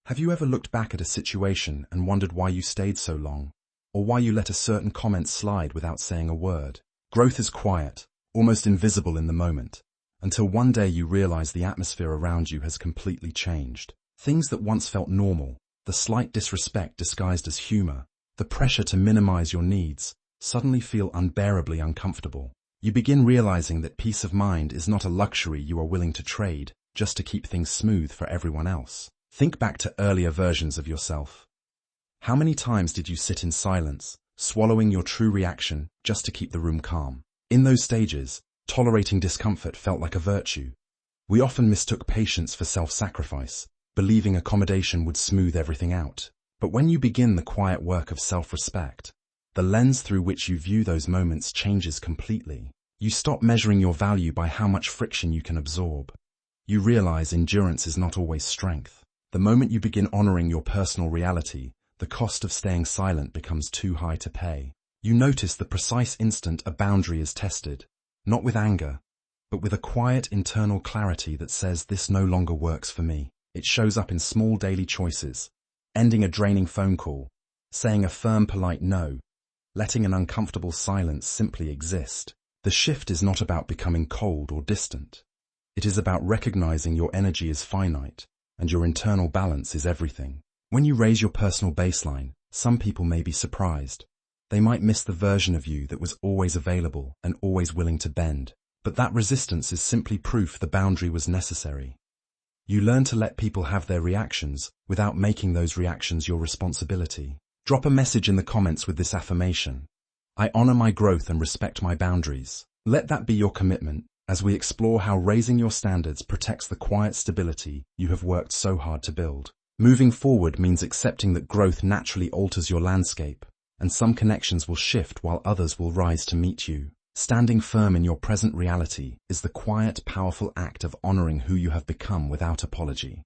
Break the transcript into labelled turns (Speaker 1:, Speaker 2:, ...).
Speaker 1: Have you ever looked back at a situation and wondered why you stayed so long, or why you let a certain comment slide without saying a word? Growth is quiet, almost invisible in the moment, until one day you realize the atmosphere around you has completely changed. Things that once felt normal, the slight disrespect disguised as humor, the pressure to minimize your needs, suddenly feel unbearably uncomfortable. You begin realizing that peace of mind is not a luxury you are willing to trade just to keep things smooth for everyone else. Think back to earlier versions of yourself. How many times did you sit in silence, swallowing your true reaction just to keep the room calm? In those stages, tolerating discomfort felt like a virtue. We often mistook patience for self-sacrifice, believing accommodation would smooth everything out. But when you begin the quiet work of self-respect, the lens through which you view those moments changes completely. You stop measuring your value by how much friction you can absorb. You realize endurance is not always strength. The moment you begin honoring your personal reality, the cost of staying silent becomes too high to pay. You notice the precise instant a boundary is tested, not with anger, but with a quiet internal clarity that says this no longer works for me. It shows up in small daily choices, ending a draining phone call, saying a firm, polite no, letting an uncomfortable silence simply exist. The shift is not about becoming cold or distant. It is about recognizing your energy is finite and your internal balance is everything. When you raise your personal baseline, some people may be surprised. They might miss the version of you that was always available and always willing to bend. But that resistance is simply proof the boundary was necessary. You learn to let people have their reactions without making those reactions your responsibility. Drop a message in the comments with this affirmation: I honor my growth and respect my boundaries. Let that be your commitment as we explore how raising your standards protects the quiet stability you have worked so hard to build. Moving forward means accepting that growth naturally alters your landscape, and some connections will shift while others will rise to meet you. Standing firm in your present reality is the quiet, powerful act of honoring who you have become without apology.